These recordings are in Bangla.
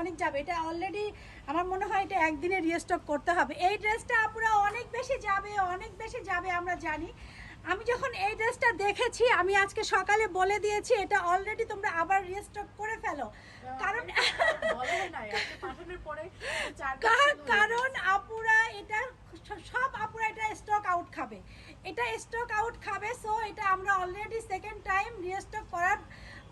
অনেক যাবে। এটা অলরেডি আমার মনে হয় এটা একদিনে রিস্টক করতে হবে। এই ড্রেসটা আপুরা অনেক বেশি যাবে, অনেক বেশি যাবে আমরা জানি। আমি যখন এই ড্রেসটা দেখেছি আমি আজকে সকালে বলে দিয়েছি এটা অলরেডি তোমরা আবার রিস্টক করে ফেলো, কারণ কারণ আপুরা এটা সব আপুরা এটা স্টক আউট খাবে, এটা স্টক আউট খাবে। সো এটা আমরা অলরেডি সেকেন্ড টাইম রিস্টক করার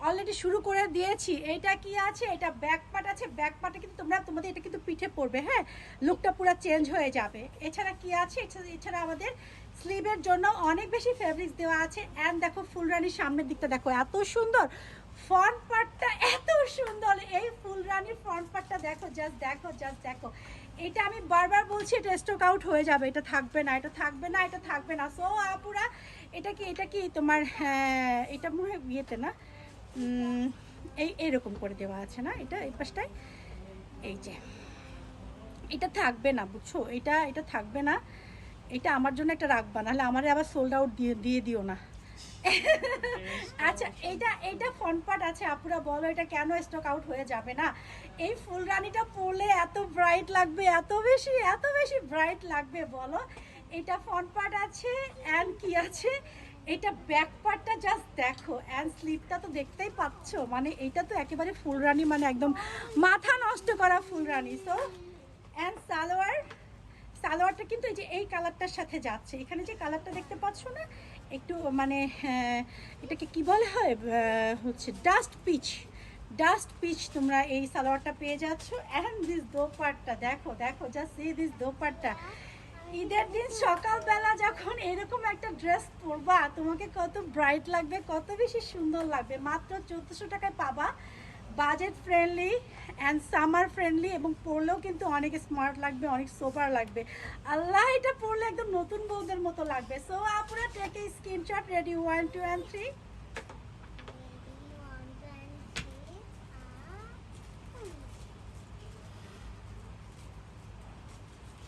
অলরেডি শুরু করে দিয়েছি। এটা কি আছে, এটা ব্যাক পার্ট আছে, ব্যাক পার্টে কিন্তু তোমাদের এটা কিন্তু পিঠে পড়বে, হ্যাঁ, লুকটা পুরো চেঞ্জ হয়ে যাবে। এছাড়া কি আছে, এছাড়া আমাদের স্লিভের জন্য অনেক বেশি ফেব্রিক্স দেওয়া আছে। অ্যান্ড দেখো ফুলরানির সামনের দিকটা দেখো এত সুন্দর, ফ্রন্ট পার্টটা এত সুন্দর, এই ফুলরানির ফ্রন্ট পার্টটা দেখো, জাস্ট দেখো, জাস্ট দেখো। এটা আমি বারবার বলছি এটা স্টক আউট হয়ে যাবে, এটা থাকবে না, এটা থাকবে না, এটা থাকবে না। সো আপুরা এটা কি তোমার, হ্যাঁ এটা মনে হয় বিয়েতে না, এইরকম করে দেওয়া আছে না, এটা এই পাশটায়, এই যে এটা থাকবে না, বুঝছো, এটা থাকবে না। এটা আমার জন্য একটা রাখবা, নাহলে আমার আবার সোল্ড আউট দিয়ে দিও না। আচ্ছা এইটা ফ্রন্ট পার্ট আছে, আপুরা বলো এটা কেন স্টক আউট হয়ে যাবে না? এই ফুলরানিটা পরলে এত ব্রাইট লাগবে, এত বেশি ব্রাইট লাগবে বলো। এটা ফ্রন্ট পার্ট আছে, অ্যান্ড কি আছে, এটা ব্যাক পার্টটা জাস্ট দেখো, অ্যান্ড স্লিভটা তো দেখতেই পাচ্ছ, মানে এটা তো একেবারে ফুলরানি, মানে একদম মাথা নষ্ট করা ফুলরানি। সো অ্যান্ড সালোয়ারটা কিন্তু এই যে এই কালারটার সাথে যাচ্ছে, এখানে যে কালারটা দেখতে পাচ্ছ না, একটু মানে এটাকে কি বলে হয়, হচ্ছে ডাস্ট পিচ তোমরা এই সালোয়ারটা পেয়ে যাচ্ছ। অ্যান্ড দিস দোপাট্টা দেখো, জাস্ট সি দিস দোপাট্টা। ঈদের দিন সকালবেলা যখন এরকম একটা ড্রেস পরবা তোমাকে কত ব্রাইট লাগবে, কত বেশি সুন্দর লাগবে। মাত্র 1400 টাকায় পাবা, budget friendly and summer friendly, এবং পরলেও কিন্তু অনেক স্মার্ট লাগবে, অনেক সোবার লাগবে। আল্লাহ, এটা পরলে একদম নতুন বউদের মতো লাগবে। সো আপনারা take a screenshot, ready 1 2 and 3।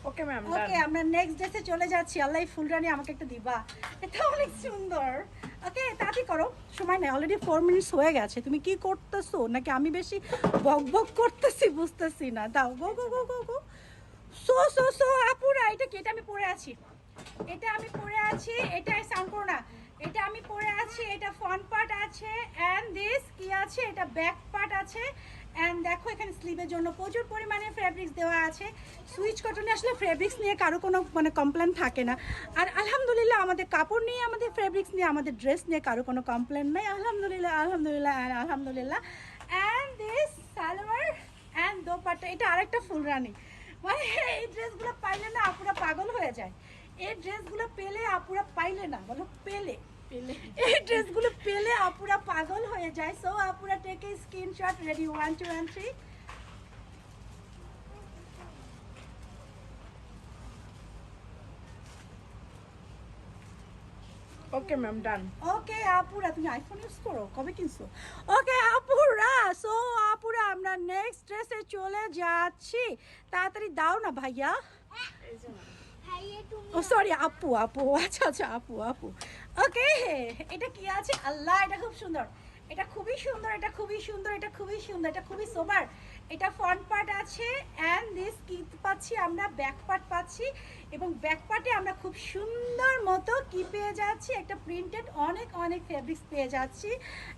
Okay ma'am, okay আমরা নেক্সট ড্রেসে চলে যাচ্ছি। আল্লাহ, ফুলরানি আমাকে একটা দিবা, এটা অনেক সুন্দর। ওকে তাড়াতাড়ি করো, সময় নেই, অলরেডি 4 মিনিটস হয়ে গেছে। তুমি কি করতেছো, নাকি আমি বেশি বক করতেছি বুঝতেছি না। দাও, গো গো গো গো গো। সো আপুরা এটা কি, এটা আমি পরে আছি, এটা সাউন্ড করো না, এটা আমি পরে আছি। এটা ফ্রন্ট পার্ট আছে, অ্যান্ড দিস কি আছে, এটা ব্যাক পার্ট আছে। অ্যান্ড দেখো এখানে স্লিভের জন্য প্রচুর পরিমাণে ফেব্রিক্স দেওয়া আছে। সুইচ কটনে আসলে ফেব্রিক্স নিয়ে কারো কোনো মানে কমপ্লেন থাকে না। আর আলহামদুলিল্লাহ আমাদের কাপড় নিয়ে, আমাদের ফেব্রিক্স নিয়ে, আমাদের ড্রেস নিয়ে কারো কোনো কমপ্লেন নাই, আলহামদুলিল্লাহ আলহামদুলিল্লাহ আলহামদুলিল্লাহ। And this salwar and dupatta, এটা আরেকটা ফুলরানি। মানে এই ড্রেসগুলো পাইলে না আপুরা পাগল হয়ে যায়, এই ড্রেসগুলো পেলে আপুরা পাইলে না, বলো পেলে, এই ড্রেসগুলো পেলে আপুরা পাগল হয়ে যায়। সো আপুরা take a screenshot, ready 1 2 and 3। Okay ma'am, done. Okay আপুরা, তুমি আইফোন ইউজ করো, কবে কিনছো? ওকে আপুরা, সো আপুরা আমরা নেক্সট ড্রেসে চলে যাচ্ছি। তাড়াতাড়ি দাও না ভাইয়া, ও সরি আপু, আচ্ছা আপু। ওকে এটা কি আছে, আল্লাহ এটা খুব সুন্দর, এটা খুবই সুন্দর, এটা খুবই সোবার। এটা ফ্রন্ট পার্ট আছে, অ্যান্ড দিস কি পাচ্ছি আমরা, ব্যাক পার্ট পাচ্ছি, এবং ব্যাক পার্টে আমরা খুব সুন্দর মতো কি পেয়ে যাচ্ছি, একটা প্রিন্টেড অনেক ফেব্রিক্স পেয়ে যাচ্ছি।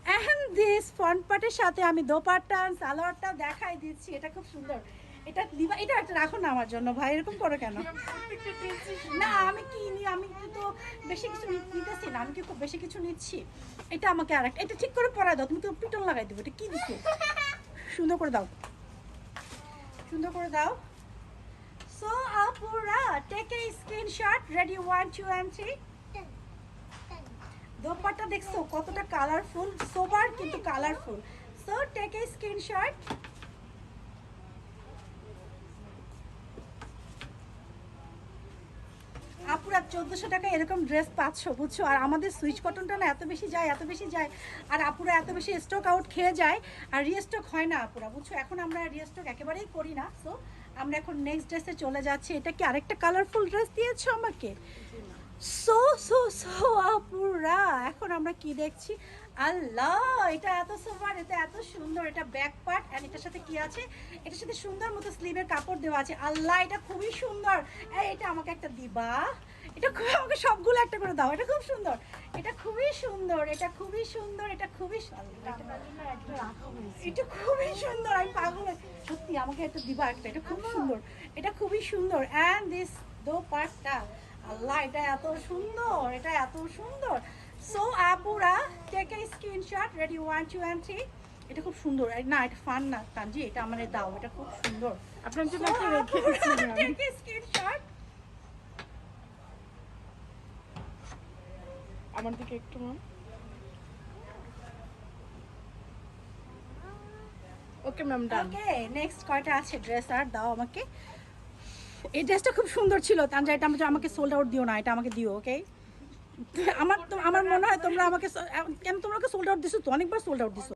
অ্যান্ড দিস ফ্রন্ট পার্টের সাথে আমি দোপাট্টা সালোয়ারটা দেখাই দিচ্ছি, এটা খুব সুন্দর। এটা দিবা, এটা একটা রাখো না আমার জন্য ভাই, এরকম করো কেন? না আমি তো বেশি কিছু নিতেছি না, আমি কি খুব বেশি কিছু নিচ্ছি? এটা আমাকে আরেকটা, এটা ঠিক করে পরাই দাও, তুমি তো পিটন লাগাই দেবো, এটা কি দিচ্ছো? সুন্দর করে দাও। সো আপুরা take a screenshot, ready 1 2 and 3। Dupatta দেখছো কতটা কালারফুল, সোবার কিন্তু colourful. So take a screenshot. আপুরা 1400 টাকা এরকম ড্রেস পাচ্ছ, বুঝছো? আর আমাদের সুইচ কটনটা না এত বেশি যায়, আর আপুরা এত বেশি স্টক আউট খেয়ে যায়, আর রিস্টক হয় না আপুরা, বুঝছো? এখন আমরা রিস্টক একেবারেই করি না। সো আমরা এখন নেক্সট ড্রেসে চলে যাচ্ছি। এটা কি আরেকটা কালারফুল ড্রেস দিয়েছো আমাকে? সো আপুরা এখন আমরা কি দেখছি, আল্লাহ, এটা এত সুপার, এটা এত সুন্দর, এটা ব্যাক পার্ট এন্ড এটার সাথে কি আছে, এটার সাথে সুন্দর মতো স্লিভের কাপড় দেওয়া আছে। আল্লাহ, এটা খুবই সুন্দর। এই, এটা আমাকে একটা দিবা, এটা খুব, আমাকে সবগুলো একটা করে দাও, এটা খুব সুন্দর, এটা খুবই সুন্দর, এটা খুবই সুন্দর, এটা খুবই এটা খুবই সুন্দর। আমি পাগল সত্যি, আমাকে একটা দিবা একটা, এটা খুব সুন্দর, এটা খুবই সুন্দর। অ্যান্ড দিস দোপাট্টা, আল্লাহ, এটা এত সুন্দর, এটা এত সুন্দর। সো আপুরা, take a screenshot, ready 1 2 and 3। এটা খুব সুন্দর। না, এটা ফান না তানজি, এটা আমারে দাও, এটা খুব সুন্দর। আপনার জন্য একটা রেখে দিচ্ছি ম্যাম। Take a screenshot. আমার দিকে একটু ম্যাম। ওকে ম্যাম, ডান। ওকে, নেক্সট কয়টা আছে ড্রেস আর দাও আমাকে। এই ড্রেসটা খুব সুন্দর ছিল তানজা, এটা আমাকে সোল্ড আউট দিও না, এটা আমাকে দিও, ওকে? আমার মনে হয় তোমরা আমাকে, কেন তোমরা সোল্ড আউট দিছো তো, অনেকবার সোল্ড আউট দিছো।